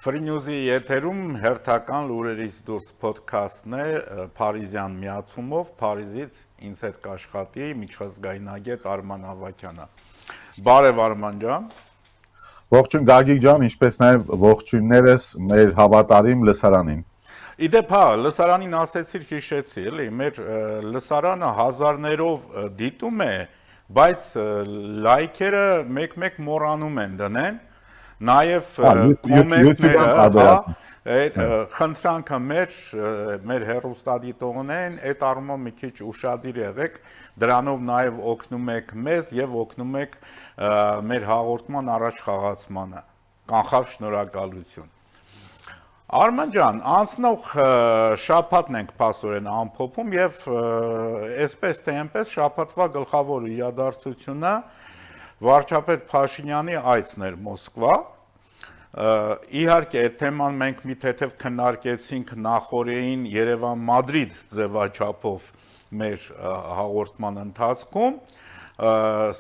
Free News-ի եթերում հերթական լուրերից դուրս ոդքասթն է Փարիզյան միացումով, Փարիզից ինձ հետ կաշխատի միջազգայնագետ Արման Ավագյանը։ Բարև Արման ջան։ Ողջույն Գագիկ ջան, ինչպես նաև ողջույններս մեր հավատարիմ լսարանին։ Իդեպ հա, լսարանին ասեցիր, հիշեցի, էլի, մեր լսարանը հազարներով դիտում է, բայց լայքերը մեկ-մեկ մոռանում են դնեն։ Նաև կոմենտները, այդ խնդրանքը մեր հեռուստադիտողներն այդ առումով մի քիչ ուշադիր եղեք, դրանով նաև օգնում եք մեզ եւ օգնում եք մեր հաղորդման առաջ խաղացմանը։ Կանխավ շնորհակալություն։ Արման ջան, անցնող շաբաթն ենք փաստորեն ամփոփում եւ այսպես թե այնպես շաբաթվա գլխավոր իրադարձությունը վարչապետ Փաշինյանի այցն էր Մոսկվա։ Իհարկե այդ թեման մենք մի թեթև քննարկեցինք նախորդին Երևան-Մադրիդ ձևաչափով մեր հաղորդման ընթացքում,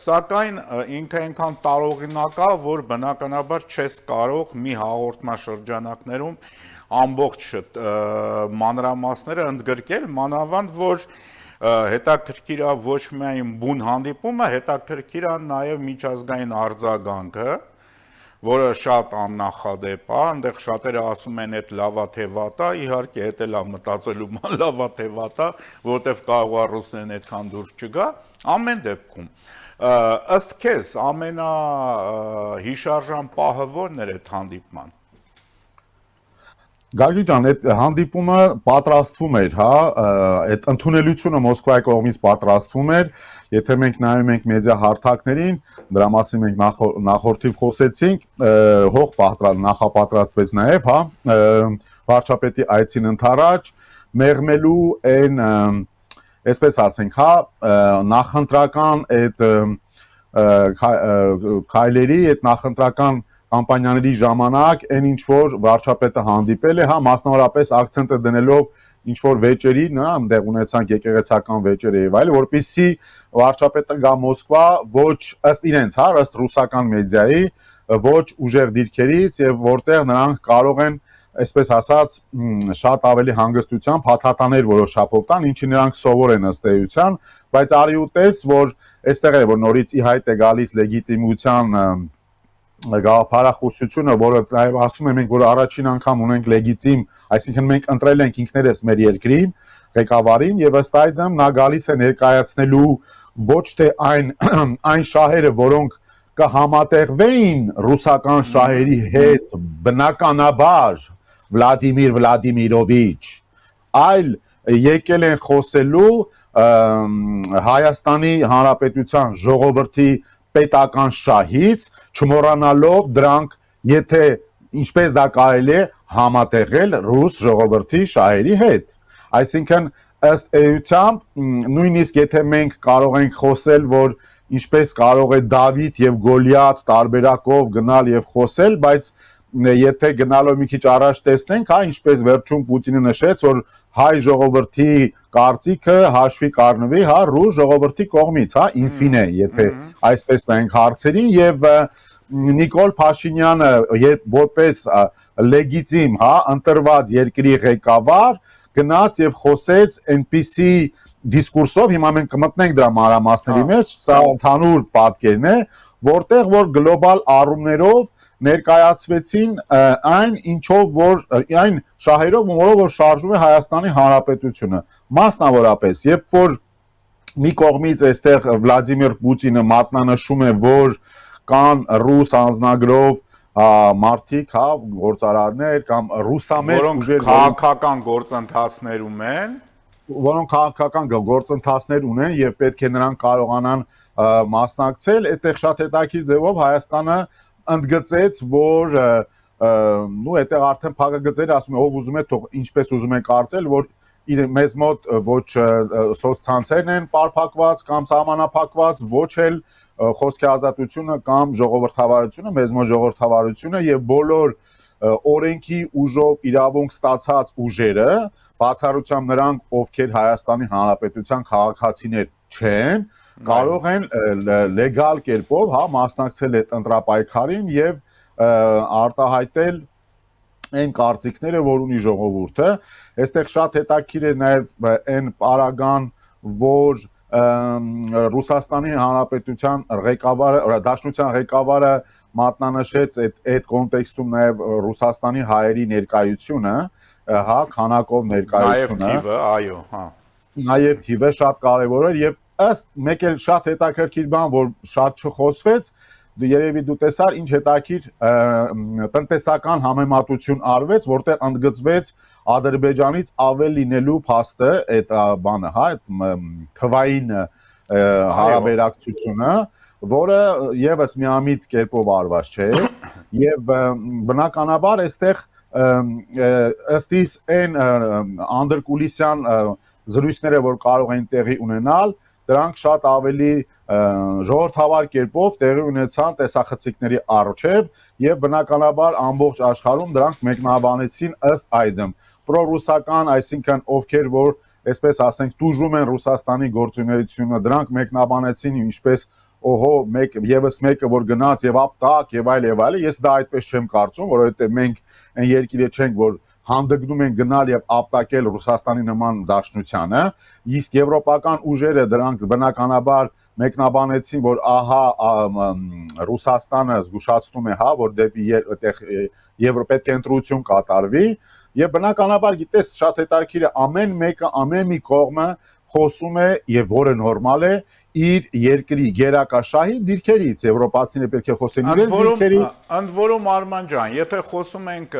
սակայն ինքը այնքան տարօրինակ է, որ բնականաբար չես կարող մի հաղորդման շրջանակներում ամբողջ մանրամասները ընդգրկել, մանավանդ որ հետաքրքիր է ոչ միայն բուն հանդիպումը, հետաքրքիր է նաև միջազգային արձագանքը, որը շատ աննախադեպ է, այնտեղ շատերը ասում են այդ լավա թե վատա, իհարկե հետ էլ է մտածելու ման լավա թե վատա, որտեվ կարող է ռուսներն այդքան դուրս չգա, ամեն դեպքում ըստ քեզ ամենահիշարժան պահը ո՞րն էր այդ հանդիպման։ Գագիկ ջան, այդ հանդիպումը պատրաստվում էր, հա, այդ ընդունելությունը Մոսկվայի կողմից պատրաստվում էր, եթե մենք նայում ենք մեդիա հարթակներին, դրա մասին մենք նախորդիվ խոսեցինք, հող նախապատրաստվեց նաև, հա, վարչապետի այցին ընդառաջ, մեղմելու այն, այսպես ասենք, հա, նախընտրական այդ քայլերի, այդ նախընտրական կամպանիաների ժամանակ այն ինչ որ վարչապետը հանդիպել է, հա, մասնավորապես акցենտը դնելով ինչ որ վեճերի, նա այնտեղ ունեցանք եկեղեցական վեճեր եւ այլ, որպեսզի վարչապետը գա Մոսկվա ոչ ըստ իրենց, հա, ըստ ռուսական մեդիայի, ոչ ուժեղ դիրքերից եւ որտեղ նրանք կարող են, այսպես ասած, շատ ավելի հանգստությամբ հաթաթաներ որոշապով տան, ինչի նրանք սովոր են ըստ էության, բայց արի ու տես, որ այստեղ է որ նորից ի հայտ է գալիս լեգիտիմության գաղափարախոսությունը, որը նաև ասում եմ մենք, որ առաջին անգամ ունենք լեգիտիմ, այսինքն մենք ընտրել ենք ինքներս մեր երկրին, ղեկավարին եւ ըստ այդմ նա գալիս է ներկայացնելու ոչ թե այն շահերը, որոնք կհամատեղվեին ռուսական շահերի հետ բնականաբար Վլադիմիր Վլադիմիրովիչ, այլ եկել են խոսելու Հայաստանի Հանրապետության ժողովրդի պետական շահից, չմոռանալով դրանք, եթե ինչպես դա կարելի է համատեղել ռուս ժողովրդի շահերի հետ։ Այսինքն ըստ էության, նույնիսկ եթե մենք կարող ենք խոսել, որ ինչպես կարող է Դավիթ եւ Գոլիաթ տարբերակով գնալ եւ խոսել, բայց եթե գնալով մի քիչ առաջ տեսնենք, հա, ինչպես վերջում Պուտինը նշեց, որ հայ ժողովրդի կարծիքը հաշվի կառնվի, հա, ռուս ժողովրդի կողմից, հա, ինֆինե, եթե այսպես նայենք հարցերին եւ Նիկոլ Փաշինյանը որպես լեգիտիմ, հա, ընտրված երկրի ղեկավար գնաց եւ խոսեց այնպիսի դիսկուրսով, հիմա մենք կմտնենք դրա մանրամասների մեջ, սա ընդհանուր պատկերն է, որտեղ որ գլոբալ առումներով ներկայացվեցին այն ինչով որ այն շահերով, որով որ շարժվում է Հայաստանի Հանրապետությունը, մասնավորապես, երբ որ մի կողմից այստեղ Վլադիմիր Պուտինը մատնանշում է, որ կան ռուս անձնագրով մարդիկ, հա, գործարարներ կամ ռուսամետ ուժեր, քաղաքական գործընթացներում են, որոնք քաղաքական գործընթացներ ունեն եւ պետք է նրանք կարողանան մասնակցել, այդտեղ շատ հետաքրքիր ձևով Հայաստանը ընդգծեց, որ նու այդտեղ արդեն փակագծերը ասում է, ով ուզում է թող ինչպես ուզում է կարծել, որ մեզ մոտ ոչ սոցցանցերն են պարփակված կամ սահմանափակված, ոչ էլ խոսքի ազատությունը կամ ժողովրդավարությունը, մեզ մոտ ժողովրդավարությունը եւ բոլոր օրենքի ուժով իրավունք ստացած ուժերը, բացառությամբ նրանք, ովքեր Հայաստանի Հանրապետության քաղաքացիներ չեն, կարող են լեգալ կերպով, հա, մասնակցել այդ ընտրապայքարին եւ արտահայտել այն կարծիքները, որ ունի ժողովուրդը, այստեղ շատ հետաքրքիր է նաև այն պարագան, որ Ռուսաստանի Հանրապետության ղեկավարը, Դաշնության ղեկավարը մատնանշեց այդ կոնտեքստում նաև Ռուսաստանի հայերի ներկայությունը, հա, քանակով Նաև ներկայությունը, թիվը, այո, հա։ նաև թիվը շատ կարևոր էր եւ ըստ մեկ էլ շատ հետաքրքիր բան, որ շատ չխոսվեց, երևի դու տեսար ինչ հետաքրքիր տնտեսական համեմատություն արվեց, որտեղ ընդգծվեց Ադրբեջանից ավել լինելու փաստը, այդ բանը, հա, այդ թվային հարաբերակցությունը, որը եւս միամիտ կերպով արված չէ եւ բնականաբար այստեղ ըստ իս այն անդրկուլիսյան զրույցները, որ կարող են տեղի ունենալ, դրանք շատ ավելի ժողովրդավար կերպով տեղի ունեցան տեսախցիկների առջև եւ բնականաբար ամբողջ աշխարհում դրանք մեկնաբանեցին ըստ այդմ պրոռուսական, այսինքն ովքեր որ այսպես ասենք տուժում են Ռուսաստանի գործունեությունը, դրանք մեկնաբանեցին ինչպես օհո եւս մեկը որ գնաց եւ ապտակ եւ այլ, ես դա այդպես չեմ կարծում, որովհետեւ մենք այն երկիրը չենք, որ հանդգնում են գնալ եւ ապտակել Ռուսաստանի նման դաշնությանը, իսկ եվրոպական ուժերը դրանք բնականաբար մեկնաբանեցին, որ ահա Ռուսաստանը զգուշացնում է, հա, որ դեպի Եվրոպետ կենտրոնություն կատարվի եւ բնականաբար գիտես շատ հետաքրքիր է ամեն մեկը ամեն մի կողմը խոսում է եւ որը նորմալ է իր երկրի գերակաշահի դիրքերից եվրոպացիները պետք է խոսեն իրենց դիրքերից ընդ որում Արման ջան, եթե խոսում ենք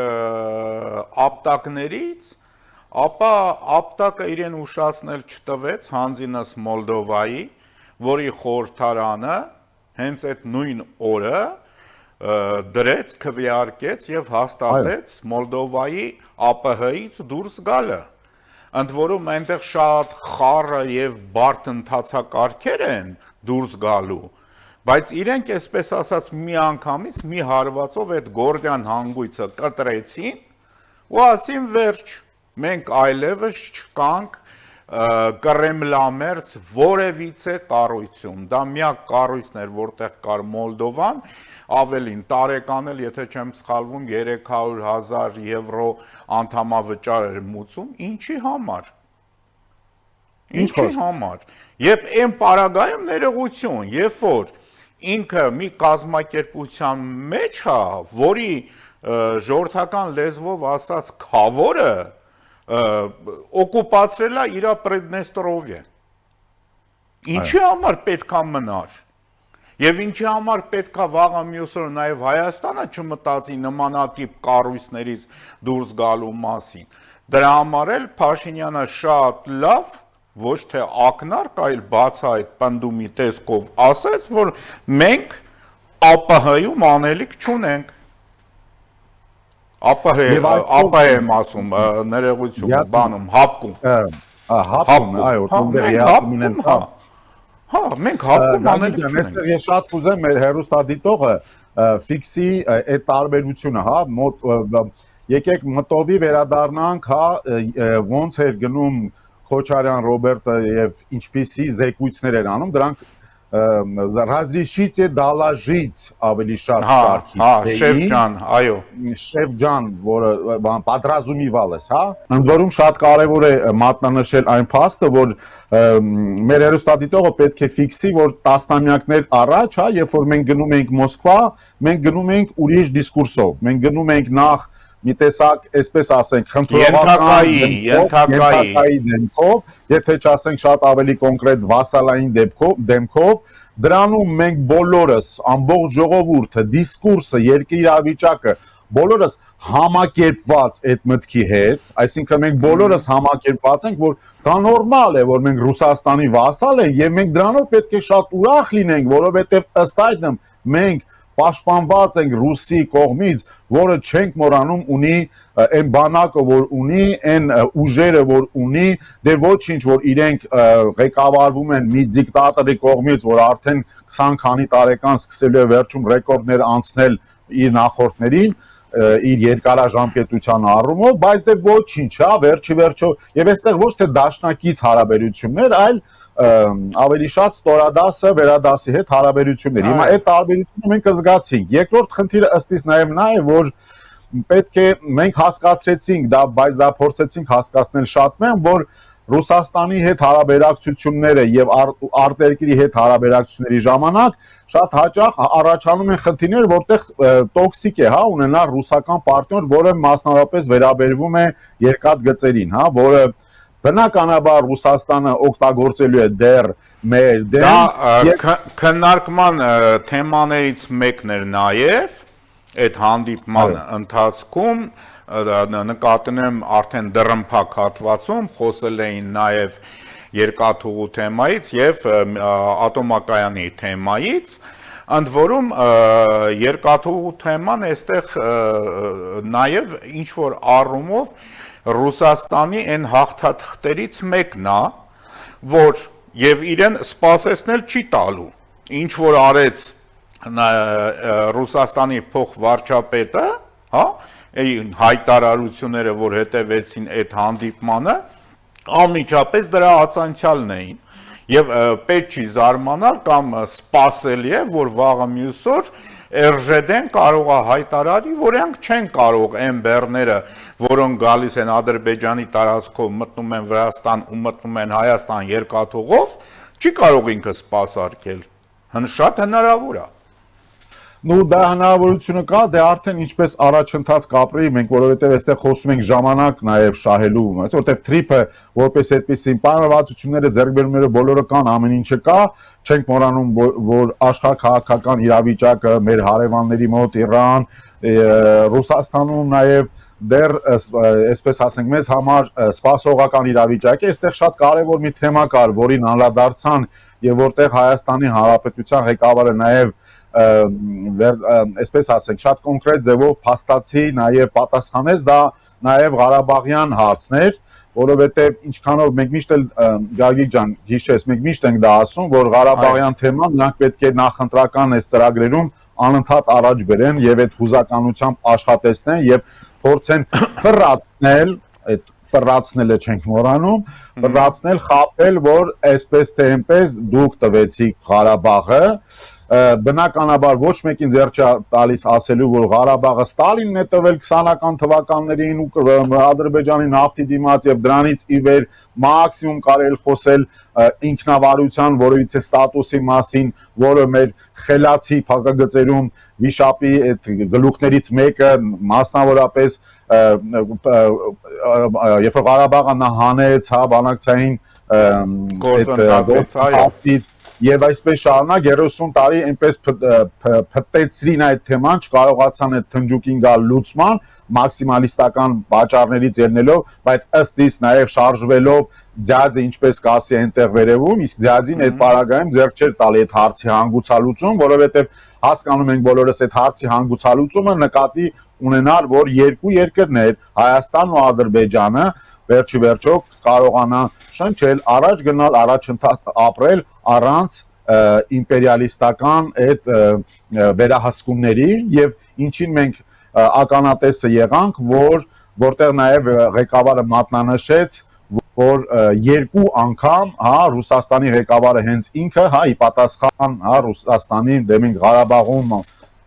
ապտակներից, ապա ապտակը իրեն ուշացնել չտվեց հանձինս Մոլդովայի, որի խորհրդարանը հենց այդ նույն օրը դրեց, քվեարկեց եւ հաստատեց Մոլդովայի ԱՊՀ-ից դուրս գալը։ Ընդ որում այնտեղ շատ խառը եւ բարդ ընթացակարգեր են դուրս գալու, բայց իրենք այսպես ասած մի անգամից մի հարվածով այդ գորդյան հանգույցը կտրեցին ու ասին վերջ, մենք այլևս չկանք կռեմլամերձ որևիցե կառույցում, դա միակ կառույցն էր, որտեղ կար Մոլդովան, ավելին տարեկան էլ, եթե չեմ սխալվում, 300,000 եվրո անդամավճար էր մուծում, ինչի համար։ Ինչի համար։ Եվ այն պարագայում ներողություն, երբ որ ինքը մի կազմակերպության մեջ է, որի ժողովրդական լեզվով ասած քավորը օկուպացրել է իր Պրեդնեստրովիան։ Ինչի համար պետքա մնար։ Եվ ինչի համար պետքա վաղը մյուս օրը նաև Հայաստանը չմտածի նմանատիպ կառույցներից դուրս գալու մասին։ Դրա համար էլ Փաշինյանը շատ լավ, ոչ թե ակնարկ, այլ բացահայտ պնդումի տեսքով ասեց, որ մենք ԱՊՀ-ում անելիք չունենք։ ԱՊՀ եմ ասում, ներողություն, բանում, հապկում։ Հապկում, այո, Հա, մենք հապկում անելիք չունենք։ Այստեղ ես շատ կուզեմ մեր հերոստատիտողը ֆիքսի այդ տարբերությունը, հա, եկեք մտովի վերադառնանք, հա, ոնց էր գնում Քոչարյան Ռոբերտը եւ ինչպիսի զեկույցներ էր անում, դրանք разрешите доложить ավելի շատ շարքից։ Հա, շեֆ ջան, այո։ Շեֆ ջան, որը պատրաստումիվալ է, հա։ Ընդ որում շատ կարևոր է մատնանշել այն փաստը, որ մեր հերոստատիտողը պետք է ֆիքսի, որ տասնամյակներ առաջ, հա, երբ որ մենք գնում էինք Մոսկվա, մենք գնում էինք ուրիշ դիսկուրսով։ Մենք գնում էինք նախ մի տեսակ, այսպես ասենք, ենթակայի դեմքով, եթե չասենք շատ ավելի կոնկրետ վասալային դեմքով, դրանում մենք բոլորս, ամբողջ ժողովուրդը, դիսկուրսը, երկրի իրավիճակը, բոլորս համակերպված այդ մտքի հետ, այսինքն մենք բոլորս համակերպված ենք, որ դա նորմալ է, որ մենք Ռուսաստանի վասալ ենք եւ մենք դրանով պետք է շատ ուրախ լինենք, որովհետեւ ըստ այդմ մենք պաշտպանված ենք Ռուսի կողմից, որը չենք մոռանում ունի այն բանակը, որ ունի, այն ուժերը, որ ունի, դե ոչինչ, որ իրենք ղեկավարվում են մի դիկտատորի կողմից, որ արդեն 20 քանի տարեկան սկսելու է վերջում ռեկորդներ անցնել իր նախորդներին, իր երկարաժամկետության առումով, բայց դե ոչինչ, հա, վերջիվերջո, եւ այստեղ ոչ թե դաշնակից հարաբերություններ, այլ ավելի շատ ստորադասը վերադասի հետ հարաբերություններ։ Հիմա այդ տարբերությունը մենք զգացինք։ Երկրորդ խնդիրը ըստ իս նաև նա է, որ պետք է մենք հասկացրեցինք դա, բայց դա փորձեցինք հասկացնել շատ մեկ, որ Ռուսաստանի հետ հարաբերակցությունները եւ արտերկրի հետ հարաբերակցությունների ժամանակ շատ հաճախ առաջանում են խնդիրներ, որտեղ տոքսիկ է, հա, ունենալ ռուսական պարտներ, որը մասնավորապես վերաբերվում է երկաթգծերին, հա, որը բնականաբար Ռուսաստանը օգտագործելու է դեռ մեր դեմ։ Դա քննարկման թեմաներից մեկն էր նաև այդ հանդիպման ընթացքում նկատում արդեն դռնփակ հատվածում խոսել էին նաև երկաթուղու թեմայից եւ ատոմակայանի թեմայից, ընդ որում երկաթուղու թեման այստեղ նաև ինչ որ առումով Ռուսաստանի այն հաղթաթղթերից մեկն է, որ եւ իրեն սպասեցնել չի տալու, ինչ որ արեց Ռուսաստանի փոխվարչապետը, հա, հայտարարությունները, որ հետևեցին այդ հանդիպմանը, անմիջապես դրա ացանցիալն էին եւ պետք չի զարմանալ կամ սպասելի է, որ վաղը մյուս օր RЖD-ն կարող է հայտարարի, որ իրանք չեն կարող այն բեռները, որոնք գալիս են Ադրբեջանի տարածքով, մտնում են Վրաստան ու մտնում են Հայաստան երկաթուղով, չի կարող ինքը սպասարկել։ Շատ հնարավոր է։ Ну դա հնարավորությունը կա, դե արդեն ինչպես առաջընթաց կապրի, մենք որովհետև այստեղ խոսում ենք ժամանակ նաև շահելու, որովհետև թրիփը որպես այդպեսին պայմանավորվածությունները, ձեռքբերումները բոլորը կան, ամեն ինչը կա, չենք մոռանում, որ աշխարհ-քաղաքական իրավիճակը մեր հարևանների մոտ Իրան, Ռուսաստանում նաև դեռ այսպես ասենք մեզ համար սպասողական իրավիճակ է, այստեղ շատ կարևոր մի թեմա կար, որին անդրադարձան եւ որտեղ Հայաստանի Հանրապետության ղեկավարը նաև այսպես ասենք շատ կոնկրետ ձևով փաստացի նաև պատասխանեց, դա նաև Ղարաբաղյան հարցն էր, որովհետև ինչքանով մենք միշտ էլ Գագիկ ջան հիշես, մենք միշտ ենք դա ասում, որ Ղարաբաղյան թեման նրանք պետք է նախընտրական այս ծրագրերում անընդհատ առաջ բերեն եւ այդ հուզականությամբ աշխատեցնեն եւ փորձեն ֆռացնել, այդ ֆռացնելը չենք մոռանում, ֆռացնել, խաբել, որ այսպես թե այնպես դուք տվեցիք Ղարաբաղը, բնականաբար ոչ մեկին ձեռք չի տալիս ասելու, որ Ղարաբաղը Ստալինն է տվել 20-ական թվականներին ու Ադրբեջանի նավթի դիմաց եւ դրանից ի վեր մաքսիմում կարելի խոսել ինքնավարության որևիցե ստատուսի մասին, որը մեր խելացի փակագծերում վիշապի այդ գլուխներից մեկը մասնավորապես երբ Ղարաբաղը նա հանեց, հա, բանակցային գործընթացից եւ այսպես շարունակ 30 տարի այնպես փտեցրին այդ թեման, չկարողացան այդ թնջուկին գալ լուծման, մաքսիմալիստական վաճառներից ելնելով, բայց ըստ իս նաեւ շարժվելով ձյաձը ինչպես կասի այնտեղ վերևում, իսկ ձյաձին այդ պարագայում ձեռք չէր տալի այդ հարցի հանգուցալուծում, որովհետեւ հասկանում ենք բոլորս այդ հարցի հանգուցալուծումը նկատի ունենալ, որ երկու երկրներ, Հայաստանն ու Ադրբեջանը, վերջի վերջո կարողանան շնչել, առաջ գնալ, առաջընթաց ապրել առանց իմպերիալիստական այդ վերահսկումների եւ ինչին մենք ականատեսը եղանք, որտեղ նաեւ ղեկավարը մատնանշեց, որ երկու անգամ, հա, Ռուսաստանի ղեկավարը հենց ինքը, հա, ի պատասխան, հա, Ռուսաստանի դեմին Ղարաբաղում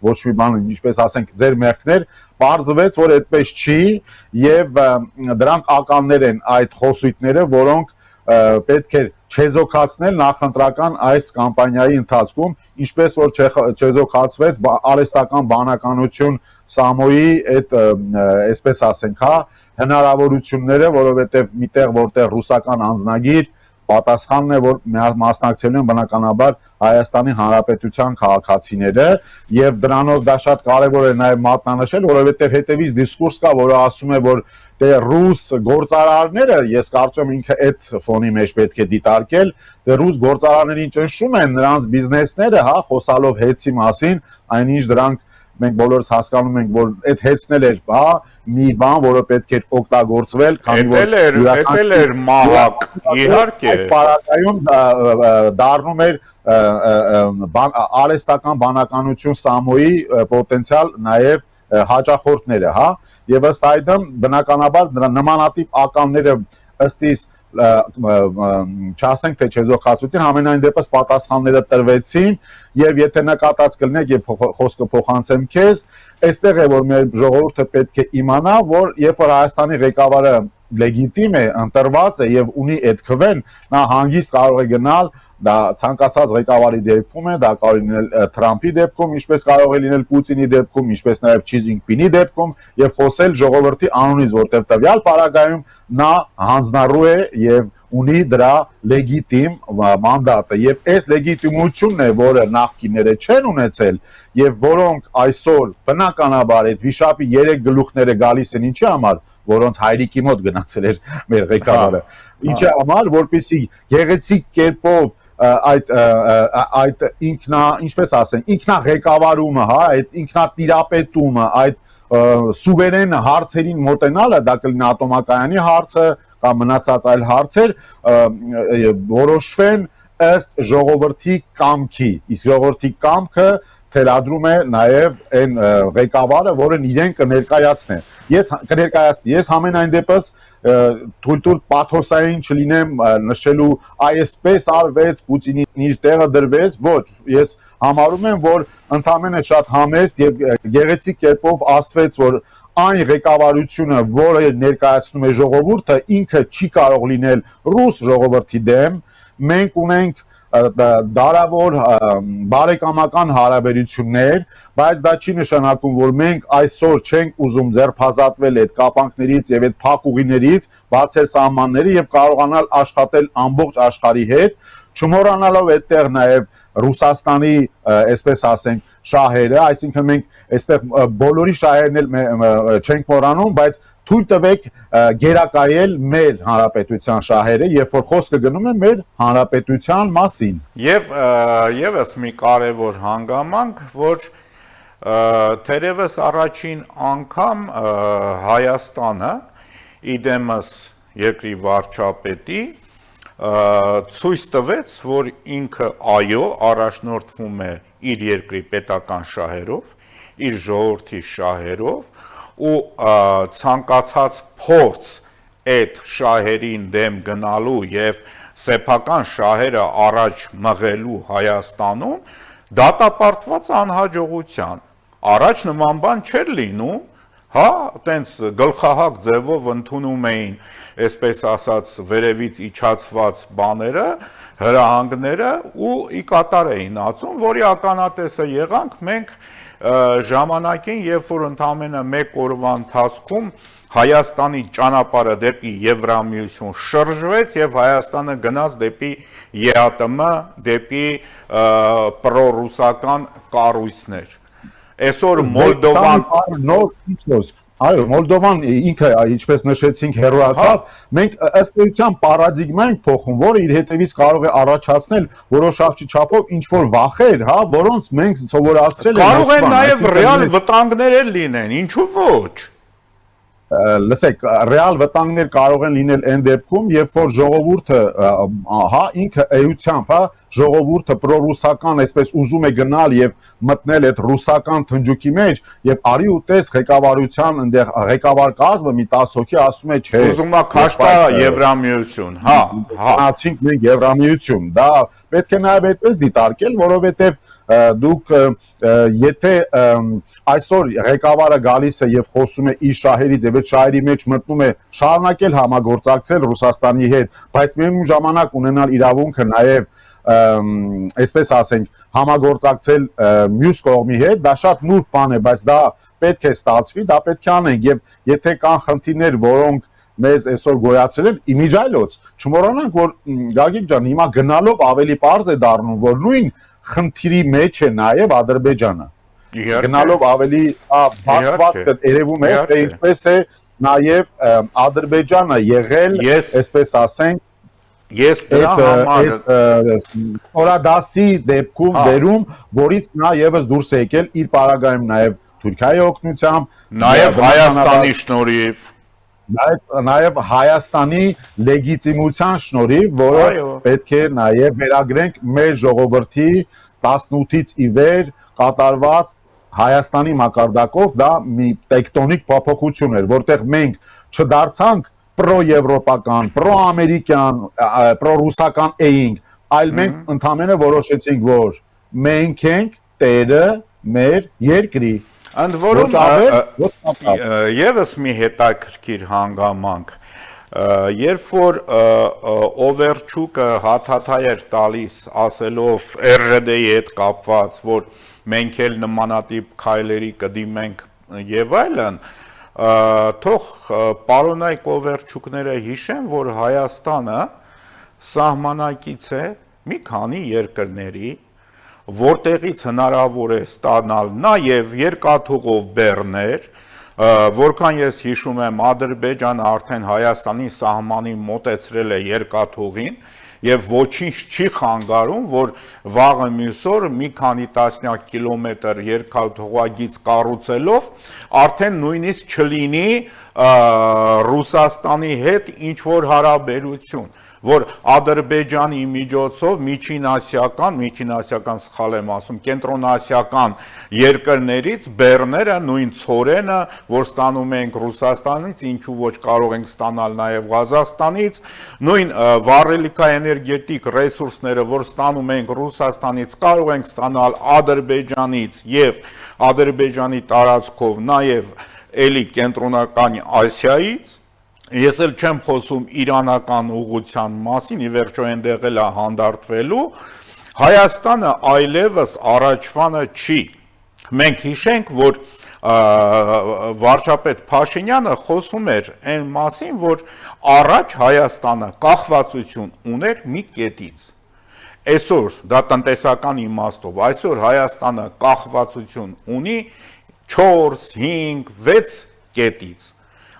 ոչ մի բան, ինչպես ասենք, ձեր մեղքներ, պարզվեց, որ այդպես չի եւ դրանք ականներ են այդ խոսույթները, որոնք պետք է չեզոքացնել նախընտրական այս կամպանիայի ընթացքում, ինչպես որ չեզոքացվեց արհեստական բանականություն Սամոյի այդ այսպես ասենք, հա, հնարավորությունները, որովհետեւ միտեղ որտեղ ռուսական անձնագիր պատասխանն է, որ մասնակցելու են բնականաբար Հայաստանի Հանրապետության քաղաքացիները եւ դրանով դա շատ կարեւոր է նաեւ մատնանշել, որովհետեւ հետեւից դիսկուրս կա, որը ասում է, որ դե ռուս գործարարները, ես կարծում եմ ինքը այդ ֆոնի մեջ պետք է դիտարկել, դե ռուս գործարարներին ճնշում են նրանց բիզնեսները, հա, խոսալով հեծի մասին, այնինչ դրանք մենք բոլորս հասկանում ենք, որ այդ հեծնել էր, հա, մի բան, որը պետք է օգտագործվել, քանի որ էտել էր մահակ, իհարկե։ Այդ պարագայում դառնում էր արհեստական բանականություն Սամոյի պոտենցիալ նաև հաճախորդները, հա, եւ ըստ այդմ բնականաբար նմանատիպ ականները ըստ իս չասենք թե չեզոքացվեցին, համենայն դեպս պատասխանները տրվեցին եւ եթե նկատած կլինեք եւ խոսքը փոխանցեմ քեզ, այստեղ է որ մեր ժողովուրդը պետք է իմանա, որ երբ որ Հայաստանի ղեկավարը լեգիտիմ է, ընտրված է եւ ունի այդ քվեն, նա հանգիստ կարող է գնալ, դա ցանկացած ղեկավարի դեպքում է, դա կարող է լինել Թրամփի դեպքում, ինչպես կարող է լինել Պուտինի դեպքում, ինչպես նաեւ Չի Զինպինի դեպքում եւ խոսել ժողովրդի անունից, որտեղ տվյալ պարագայում նա հանձնառու է եւ ունի դրա լեգիտիմ մանդատը եւ այս լեգիտիմությունն է, որը նախկինները չեն ունեցել եւ որոնք այսօր բնականաբար այդ վիշապի 3 գլուխները գալիս են ինչի համար, որոնց հայրիկի մոտ գնացել էր մեր ղեկավարը, ինչի համար, որպեսզի գեղեցիկ կերպով այդ ինչպես ասեն, ինքնաղեկավարումը, հա, այդ ինքնատիրապետումը, այդ սուվերեն հարցերին մոտենալը, դա կլինի ատոմակայանի հարցը կամ մնացած այլ հարցեր, որոշվեն ըստ ժողովրդի կամքի, իսկ ժողովրդի կամքը թելադրում է նաև այն ղեկավարը, որն իրեն կներկայացնի։ Ես ամենայն դեպս թույլ պաթոսային չլինեմ նշելու այսպես արվեց, Պուտինին իր տեղը դրվեց, ոչ, ես համարում եմ, որ ընդամենը շատ համեստ եւ գեղեցիկ կերպով ասվեց, որ այն ղեկավարությունը, որը ներկայացնում է ժողովուրդը, ինքը չի կարող լինել ռուս ժողովրդի դեմ, մենք ունենք դարավոր բարեկամական հարաբերություններ, բայց դա չի նշանակում, որ մենք այսօր չենք ուզում ձերբազատվել այդ կապանքներից եւ այդ փակուղիներից, բացել սահմանները եւ կարողանալ աշխատել ամբողջ աշխարհի հետ, չմոռանալով այդտեղ նաեւ Ռուսաստանի, այսպես ասենք, շահերը, այսինքն մենք այստեղ բոլորի շահերն էլ չենք մոռանում, բայց թույլ տվեք գերակայել մեր հանրապետության շահերը, երբ որ խոսքը գնում է մեր հանրապետության մասին։ Եվ եւս մի կարևոր հանգամանք, որ թերևս առաջին անգամ Հայաստանը իդեմս երկրի վարչապետի ցույց տվեց, որ ինքը այո առաջնորդվում է իր երկրի պետական շահերով, իր ժողովրդի շահերով ու ցանկացած փորձ այդ շահերին դեմ գնալու եւ սեփական շահերը առաջ մղելու Հայաստանում դատապարտված անհաջողության։ Առաջ նման բան չէր լինում, հա, տենց գլխահակ ձևով ընդունում էին, այսպես ասած, վերևից իջացված բաները, հրահանգները ու ի կատար էին ածում, որի ականատեսը եղանք մենք ժամանակին, երբ որ ընդամենը մեկ օրվա ընթացքում Հայաստանի ճանապարհը դեպի Եվրամիություն շրջվեց եւ Հայաստանը գնաց դեպի ԵԱՏՄ, դեպի պրոռուսական կառույցներ։ Այսօր Մոլդովան Այո, Մոլդովան ինքը, ինչպես նշեցինք, հեռացավ, մենք ըստ էության պարադիգմա ենք փոխում, որը իր հետևից կարող է առաջացնել որոշակի չափով ինչ-որ վախեր, հա, որոնց մենք սովորացրել ենք։ Կարող են նաև ռեալ վտանգներ լինեն, ինչու ոչ։ Լսեք, ռեալ վտանգներ կարող են լինել այն դեպքում, երբ որ ժողովուրդը, հա, ինքը էությամբ, հա, ժողովուրդը պրոռուսական, այսպես ուզում է գնալ եւ մտնել այդ ռուսական թնջուկի մեջ եւ արի ու տես ղեկավարության այնտեղ ղեկավար կազմը մի 10 հոգի ասում է, չէ, ուզում է քաշտա Եվրամիություն, հա, հացինք մենք Եվրամիություն, դա պետք է նաեւ այդպես դիտարկել, որովհետեւ դուք եթե այսօր ղեկավարը գալիս է եւ խոսում է իր շահերից եւ այդ շահերի մեջ մտնում է շարունակել համագործակցել Ռուսաստանի հետ, բայց միևնույն ժամանակ ունենալ իրավունքը նաեւ այսպես ասենք համագործակցել մյուս կողմի հետ, դա շատ նուրբ բան է, բայց դա պետք է ստացվի, դա պետք է անենք եւ եթե կան խնդիրներ, որոնք մեզ այսօր գոյացել են, իմիջայլոց չմոռանանք, որ Գագիկ ջան, հիմա գնալով ավելի པարզ է դառնում, որ նույն խնդիրի մեջ է նաև Ադրբեջանը։ Գնալով ավելի սա բացված երևում է, թե ինչպես է նաև Ադրբեջանը եղել, այսպես ասենք, ես դրա համար օրադասի դեպքում վերում, որից նա եւս դուրս է եկել իր պարագայում նաև Թուրքիայի օգնությամբ, նաև Հայաստանի շնորհիվ, նաև Հայաստանի լեգիտիմության շնորհիվ, որը պետք է նաև վերագրենք մեր ժողովրդի 18-ից ի վեր կատարված Հայաստանի մակարդակով, դա մի տեկտոնիկ փոփոխություն էր, որտեղ մենք չդարձանք պրո-եվրոպական, պրո-ամերիկյան, պրո-ռուսական էինք, այլ մենք ընդհանրապես որոշեցինք, որ մենք ենք տերը մեր երկրի։ Ընդ որում եւս մի հետաքրքիր հանգամանք, երբ որ Օվերչուկը հաթաթայ էր տալիս, ասելով RЖD-ի հետ կապված, որ մենք էլ նմանատիպ քայլերի կդիմենք եւ այլն, թող պարոնայք Օվերչուկները հիշեն, որ Հայաստանը սահմանակից է մի քանի երկրների, որտեղից հնարավոր է ստանալ նաև երկաթուղով բեռներ, որքան ես հիշում եմ, Ադրբեջանը արդեն Հայաստանի սահմանին մոտեցրել է երկաթուղին եւ ոչինչ չի խանգարում, որ վաղը մյուս օր մի քանի տասնյակ կիլոմետր երկաթուղագիծ կառուցելով արդեն նույնիսկ չլինի Ռուսաստանի հետ ինչ որ հարաբերություն, որ Ադրբեջանի միջոցով միջինասիական սխալ եմ ասում, կենտրոնասիական երկրներից բեռները, նույն ցորենը, որ ստանում ենք Ռուսաստանից, ինչու ոչ կարող ենք ստանալ նաև Ղազախստանից, նույն վառելիքաէներգետիկ ռեսուրսները, որ ստանում ենք Ռուսաստանից, կարող ենք ստանալ Ադրբեջանից եւ Ադրբեջանի տարածքով նաև էլի կենտրոնական Ասիայից։ Ես էլ չեմ խոսում իրանական ուղղության մասին, ի վերջո այնտեղ էլ է հանդարտվելու, Հայաստանը այլևս առաջվանը չի։ Մենք հիշենք, որ վարչապետ Փաշինյանը խոսում էր այն մասին, որ առաջ Հայաստանը կախվածություն ուներ մի կետից։ Այսօր դա տնտեսական իմաստով, այսօր Հայաստանը կախվածություն ունի 4, 5, 6 կետից։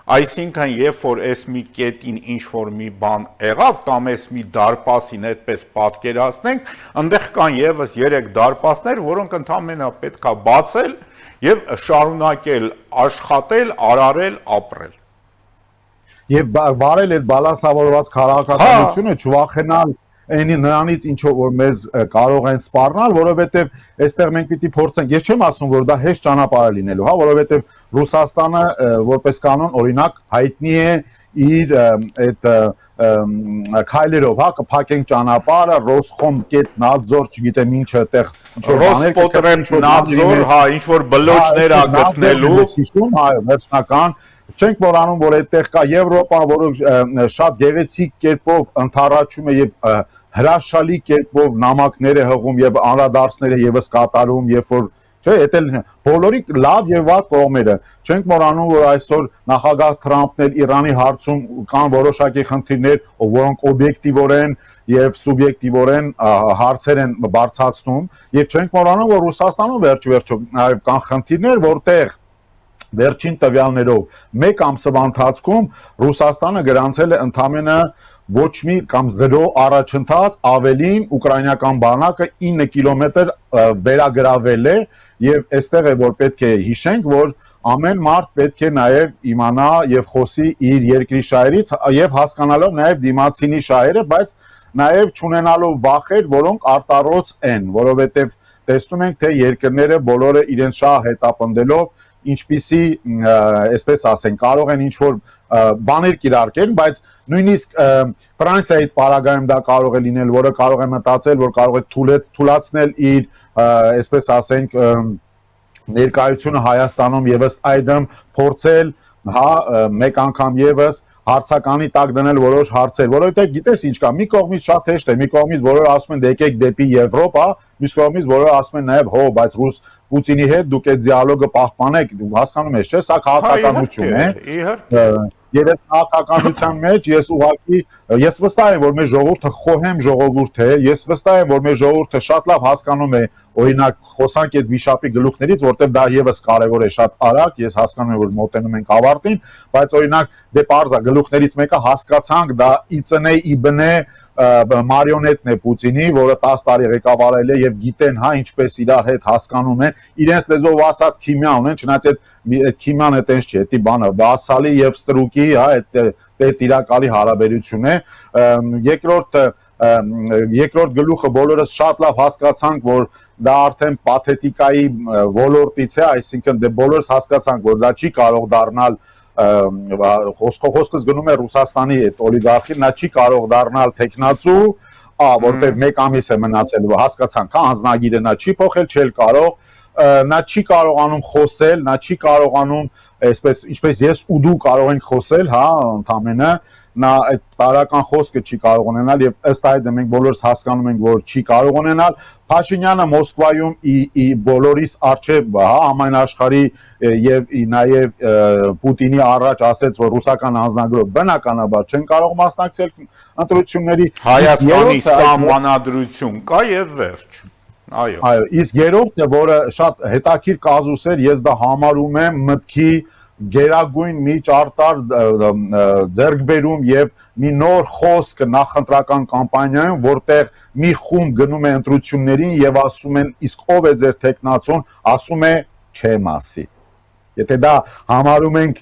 Այսինքն, երբ որ այս մի կետին ինչ-որ մի բան եղավ, կամ այս մի դարպասին այդպես պատկերացնենք, այնտեղ կան եւս 3 դարպասներ, որոնք ընդհանրապես պետք է բացել եւ շարունակել աշխատել, արարել, ապրել։ Եվ վարել այդ բալանսավորված քաղաքականությունը, չվախենալ նրանից ինչ որ մեզ կարող են սպառնալ, որովհետև այստեղ մենք պիտի փորձենք, ես չեմ ասում, որ դա հեշտ ճանապարհ է լինելու, հա, որովհետև Ռուսաստանը որպես կանոն օրինակ հայտնի է իր այդ քայլերով, հա, կփակենք ճանապարհը, Ռոսխոմկետ-նadzor, չգիտեմ ինչը այդտեղ Ռոսպոտրեբնadzor, հա, ինչ որ բլոճներ ա գտնելու, հա, վերջնական չենք մոռանում, որ այդտեղ կա Եվրոպան, որը շատ գեղեցիկ կերպով ընթառաջում է եւ հրաշալի կերպով նամակներ է հղում եւ անդրադարձներ է եւս կատարում, երբ որ չէ, դա էլ բոլորի լավ եւ վատ կողմերը։ Չենք մոռանում, որ այսօր նախագահ Թրամփն էլ Իրանի հարցում կան որոշակի խնդիրներ, որոնք օբյեկտիվորեն եւ սուբյեկտիվորեն հարցեր են բարձրացնում, եւ չենք մոռանում, որ Ռուսաստանում վերջ-վերջո նաեւ կան խնդիրներ, որտեղ վերջին տվյալներով մեկ ամսվա ընթացքում Ռուսաստանը գրանցել է ընդամենը ոչ մի կամ 0 առաջընթաց, ավելին ուկրաինական բանակը 9 կիլոմետր վերագրավել է եւ այստեղ է որ պետք է հիշենք, որ ամեն մարդ պետք է նաեւ իմանա եւ խոսի իր երկրի շահերից եւ հասկանալով նաեւ դիմացինի շահերը, բայց նաեւ չունենալով վախեր, որոնք արտառոց են, որովհետեւ տեսնում ենք թե երկրները բոլորը իրենց շահ հետապնդելով ինչպիսի, այսպես ասենք, կարող են ինչ-որ բաներ կիրարկել, բայց նույնիսկ Ֆրանսիայի պարագայում դա կարող է լինել, որը կարող է մտածել, որ կարող է թուլացնել իր, այսպես ասենք, ներկայությունը Հայաստանում եւ ըստ այդմ փորձել, հա, մեկ անգամ եւս հարցականի տակ դնել որոշ հարցեր, որովհետեւ գիտես ինչ կա, մի կողմից շատ հեշտ է, մի կողմից բոլորը ասում են եկեք դեպի Եվրոպա, մյուս կողմից բոլորը ասում են նաեւ հո, բայց ռուս Պուտինի հետ դուք այդ դիալոգը պահպանեք, դու հասկանում ես, չէ՞, սա քաղաքականություն է։ Իհարկե։ Եվ այս քաղաքականության մեջ ես վստահ եմ, որ մեր ժողովուրդը խոհեմ ժողովուրդ է, ես վստահ եմ, որ մեր ժողովուրդը շատ լավ հասկանում է, օրինակ, խոսանք այդ վիշապի գլուխներից, որտեղ դա եւս կարեւոր է շատ արագ, ես հասկանում եմ, որ մոտենում ենք ավարտին, բայց օրինակ դե parza գլուխներից մեկը հասկացանք, դա իծնե իբնե մարիոնետն է Պուտինի, որը 10 տարի ղեկավարել է եւ գիտեն, հա, ինչպես իրար հետ հասկանում են, իրենց լեզվով ասած քիմիա ունեն, չնայած այդ քիմիան այտենց չի, դա բանը վասալի եւ ստրուկի, հա, այդ տիրակալի հարաբերություն է։ Երկրորդ գլուխը բոլորս շատ լավ հասկացանք, որ դա արդեն պաթետիկայի ոլորտից է, այսինքն դե բոլորս հասկացանք, որ դա չի կարող դառնալ խոսքս գնում է Ռուսաստանի այդ օլիգարխին, նա չի կարող դառնալ տեխնացու, որտեղ մեկ ամիս է մնացել, հասկացանք, հանձնագիրը նա չի փոխել, չէ կարող, նա չի կարողանում խոսել, նա չի կարողանում, այսպես ինչպես ես ու դու կարող ենք խոսել, հա, ընդամենը նա այդ տարական խոսքը չի կարող ունենալ եւ ըստ այդ մենք բոլորս հասկանում ենք, որ չի կարող ունենալ։ Փաշինյանը Մոսկվայում բոլորիս արչեւ, հա, ամեն աշխարհի եւ նաեւ Պուտինի առաջ ասեց, որ ռուսական հանձնագրով բնականաբար չեն կարող մասնակցել ընտրությունների։ Հայաստանի սահմանադրություն կա եւ վերջ։ Այո, իսկ երրորդը, որը շատ հետաքրքիր կազուս էր, ես դա համարում եմ մտքի գերագույն մի ճարտար ձեռքբերում եւ մի նոր խոսք նախընտրական կամպանիայում, որտեղ մի խումբ գնում է ընտրություններին եւ ասում են, իսկ ով է ձեր տեխնացուն, ասում է չեմ ասի։ Եթե դա համարում ենք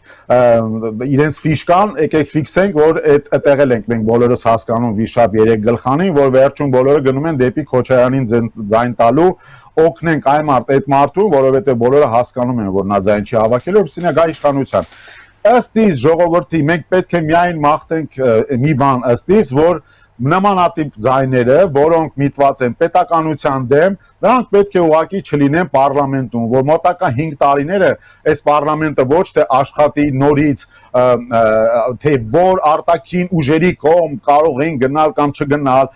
իրենց ֆիշկան, եկեք ֆիքսենք, որ այդտեղ ենք մենք բոլորս հասկանում վիշապ 3 գլխանին, որ վերջում բոլորը գնում են դեպի Քոչարյանին ձայն տալու, օգնենք այդ մարդուն, որովհետև բոլորը հասկանում են, որ նա ձայն չի հավաքելու, որպեսզի նա գա իշխանության։ Ըստ իս ժողովրդի մենք պետք է միայն մաղթենք մի բան ըստ իս, որ նմանատիպ ձայները, որոնք միտված են պետականության դեմ, դրանք պետք է ուղղակի չլինեն պարլամենտում, որ մոտակա 5 տարիները այս պարլամենտը ոչ թե աշխատի նորից, թե որ արտաքին ուժերի կողմ կարող են գնալ կամ չգնալ,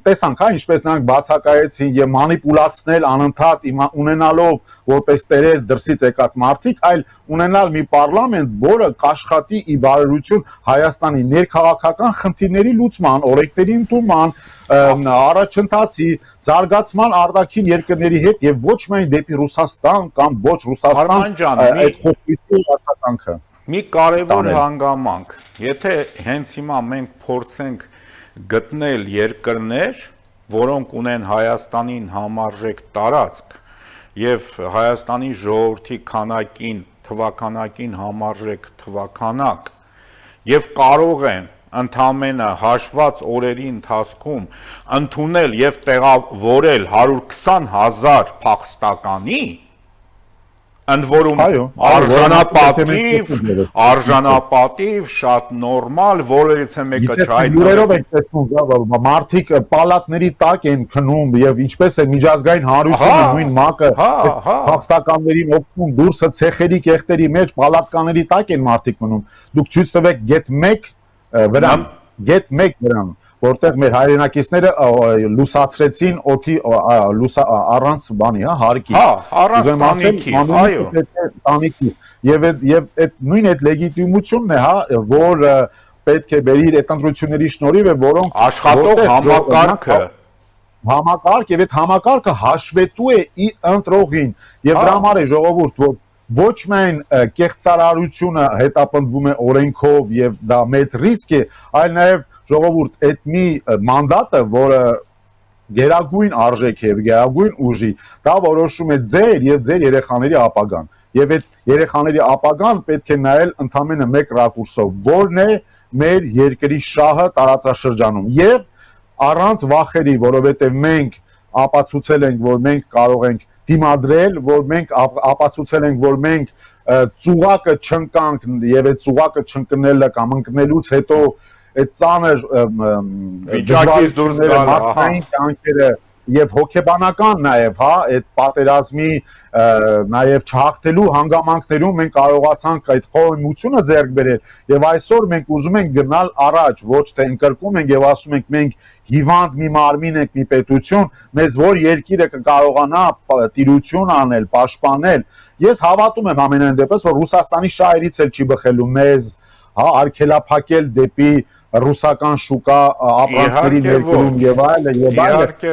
տեսանք, հա, ինչպես նրանք բացակայեցին եւ մանիպուլացնել անընդհատ ունենալով որպես տերեր դրսից եկած մարդիկ, այլ ունենալ մի պարլամենտ, որը կաշխատի ի բարերություն Հայաստանի ներքաղաքական խնդիրների լուծման, օրենքների ընդունման, առաջընթացի, զարգացման արտաքին երկրների հետ եւ ոչ միայն դեպի Ռուսաստան կամ ոչ Ռուսաստան այդ խոսքերի արտականքը։ Մի կարևոր հանգամանք, եթե հենց հիմա մենք փորձենք գտնել երկրներ, որոնք ունեն Հայաստանին համարժեք տարածք եւ Հայաստանի ժողովրդի թվականակին համարժեք թվականակ եւ կարող են ընդամենը հաշված օրերի ընթացքում ընդունել եւ տեղավորել 120,000 փախստականի, ընդ որում արժանապատիվ, շատ նորմալ, որևիցե մեկը չհայտնվի։ Յուրերով ենք տեսնում, մարդիկ պալատների տակ են քնում եւ ինչպես է միջազգային հանրությունը նույն ՄԱԿ-ը փախստականներին օգնում դուրսը ցեխերի կեղտերի մեջ պալատկաների տակ են մարդիկ մնում։ Դուք ցույց տվեք get 1 վրան, որտեղ մեր հայրենակիցները լուսացրեցին օդի առանց բանի, հա, հարկի։ Հա, առանց տանիքի, այո։ Տանիքի։ Եվ այդ նույն այդ լեգիտիմությունն է, հա, որ պետք է բերի այդ ընտրությունների շնորհիվ է, որոնք աշխատող համակարգը եւ այդ համակարգը հաշվետու է ի ընտրողին եւ դրա համար է ժողովուրդ, որ ոչ միայն կեղծարարությունը հետապնդվում է օրենքով եւ դա մեծ ռիսկ է, այլ նաեւ ժողովուրդ այդ մի մանդատը, որը գերագույն արժեք է եւ գերագույն ուժի, դա որոշում է ձեր եւ ձեր երեխաների ապագան։ Եվ այդ երեխաների ապագան պետք է նայել ընդամենը մեկ ռակուրսով, որն է մեր երկրի շահը տարածաշրջանում եւ առանց վախերի, որովհետեւ մենք ապացուցել ենք, որ մենք կարող ենք դիմադրել, որ մենք ապացուցել ենք, որ մենք ծուղակը չընկանք եւ այդ ծուղակը չընկնելը կամ ընկնելուց հետո այդ ծանր վիճակից դուրս գալը եւ հոգեբանական նաեւ, հա, այդ պատերազմի նաեւ չհաղթելու հանգամանքներում մենք կարողացանք այդ խորհրդությունը ձեռք բերել եւ այսօր մենք ուզում ենք գնալ առաջ, ոչ թե ընկրկում ենք եւ ասում ենք մենք հիվանդ մի մարմին ենք, մի պետություն, մեզ որ երկիրը կկարողանա տիրություն անել, պաշտպանել։ Ես հավատում եմ ամենայն դեպս, որ Ռուսաստանի շահերից էլ չի բխելու մեզ, հա, արգելափակել դեպի ռուսական շուկա ապրանքների ներկրում եւ այլն,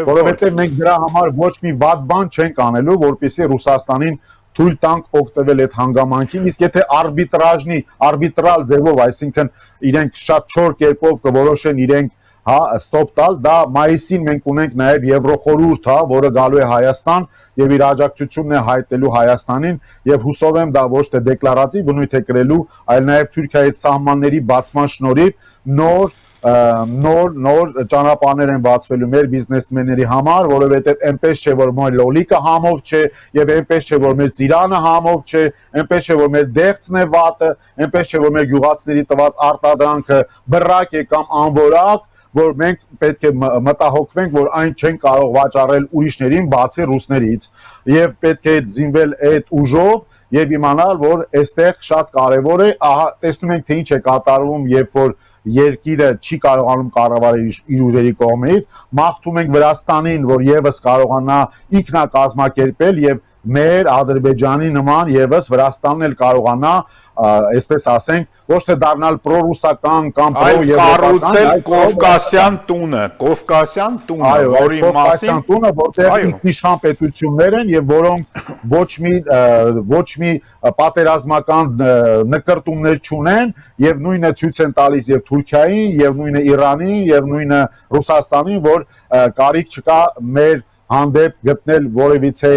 որովհետեւ մենք դրա համար ոչ մի վատ բան չենք անելու, որպեսզի Ռուսաստանին թույլ տանք օգտվել այդ հանգամանքին, իսկ եթե արբիտրալ ձևով, այսինքն իրենք շատ չոր կերպով կորոշեն իրենք, հա, ստոպ տալ, դա մայիսին մենք ունենք նաև Եվրոխորհուրդ, հա, որը գալու է Հայաստան եւ իր աջակցությունն է հայտնելու Հայաստանին եւ հուսով եմ դա ոչ թե դեկլարատիվ բնույթ է կրելու, այլ նաև Թուրքիայի սահմանների բացման շնորհիվ նոր նոր ճանապարհներ են բացվելու մեր բիզնեսմենների համար, որովհետև այնպես չէ, որ մեր լոլիկը համով չէ, եւ այնպես չէ, որ մեր ծիրանը համով չէ, այնպես չէ, որ մեր դեղցն է վատը, այնպես չէ, որ մեր գյուղացիների տված արտադրանքը բռակ է կամ անորակ, որ մենք պետք է մտահոգվենք, որ այն չեն կարող վաճառել ուրիշներին, բացի ռուսներից, եւ պետք է զինվել այդ ուժով եւ իմանալ, որ այստեղ շատ կարեւոր է, ահա տեսնում ենք թե ինչ է կատարվում, երբ որ երկիրը չի կարողանում կառավարել իր ուժերի կողմից, մաղթում ենք Վրաստանին, որ եւս կարողանա ինքնակազմակերպել եւ մեր Ադրբեջանի նման եւս Վրաստանն էլ կարողանա, այսպես ասենք, ոչ թե դառնալ պրոռուսական կամ պրոեվրոպական, այլ Կովկասյան տունը, որի մասին տունը, որտեղ իշխան պետություններ են եւ որոնք ոչ մի պատերազմական նկարտումներ չունեն եւ նույնը ցույց են տալիս եւ Թուրքիային, եւ նույնը Իրանին, եւ նույնը Ռուսաստանին, որ կարիք չկա մեր հանդեպ գտնել որևիցե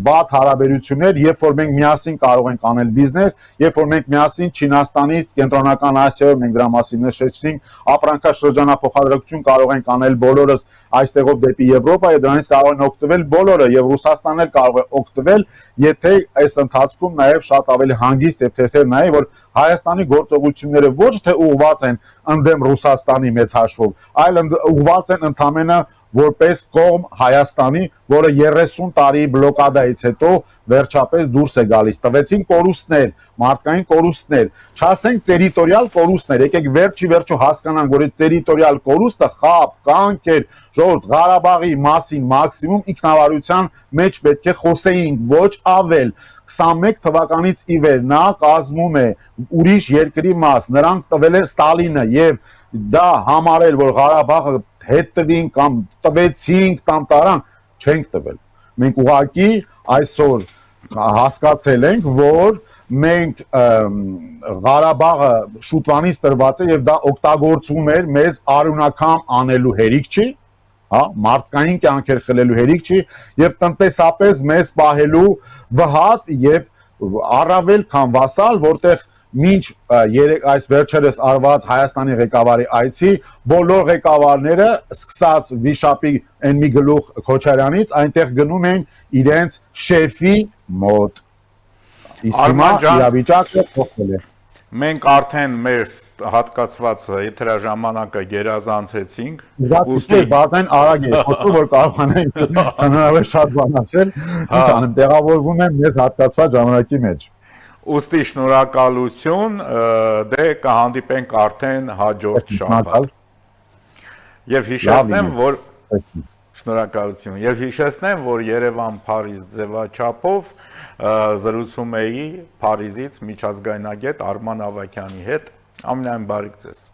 վատ հարաբերություններ, երբ որ մենք միասին կարող ենք անել բիզնես, երբ որ մենք միասին Չինաստանի, Կենտրոնական Ասիայում մենք դրա մասին նշեցինք, ապրանքաշրջանափոխադրություն կարող ենք անել բոլորս այստեղով դեպի Եվրոպա եւ դրանից կարող են օգտվել բոլորը եւ Ռուսաստանն էլ կարող է օգտվել, եթե այս ընթացքում նաեւ շատ ավելի հանգիստ եւ թեթև նայի, որ Հայաստանի գործողությունները ոչ թե ուղղված են ընդդեմ Ռուսաստանի մեծ հաշվով, այլ ուղղված են ընդամենը որպես կողմ Հայաստանի, որը 30 տարի բլոկադայից հետո վերջապես դուրս է գալիս։ Տվեցին կորուստներ, մարդկային կորուստներ, չասենք տերիտորիալ կորուստներ, եկեք վերջի հասկանանք, որ այդ տերիտորիալ կորուստը խապ, կանքեր, ժողովուրդ Ղարաբաղի մասին մաքսիմում ինքնավարության մեջ պետք է խոսեինք, ոչ ավել։ 21 թվականից ի վեր նա կազմում է ուրիշ երկրի մաս, նրանք տվել է Ստալինը եւ դա համարել, որ Ղարաբաղը հետևին կամ տվեցինք կամ տարան, չենք տվել։ Մենք ուղղակի այսօր հասկացել ենք, որ մենք Ղարաբաղը շուտվանից տրված է եւ դա օգտագործվում էր մեզ արունակամ անելու հերիք չի, հա, մարդկային կյանքեր խլելու հերիք չի եւ տնտեսապես մեզ պահելու վհատ եւ առավել քան վասալ, որտեղ մինչ այս վերջերս արված Հայաստանի ղեկավարի այցի բոլոր ղեկավարները սկսած վիշապի այն մի գլուխ Քոչարյանից այնտեղ գնում են իրենց շեֆի մոտ։ Իսկ հիմա իրավիճակը փոխվել է։ Մենք արդեն մեր հատկացված եթերաժամանակը գերազանցեցինք։ Ուստի բարձրեն արագ է, խոսում որ կարողանանք հնարավոր շատ բան ասել, ինչ անեմ, տեղավորվում եմ մեր հատկացված ժամանակի մեջ։ Ուստի շնորհակալություն, դե կհանդիպենք արդեն հաջորդ շաբաթ։ Եվ հիշեցնեմ, որ շնորհակալություն։ Եվ հիշեցնեմ, որ Երևան-Փարիզ ձևաչափով զրուցում էի Փարիզից միջազգայնագետ Արման Ավագյանի հետ։ Ամենայն բարիք ձեզ։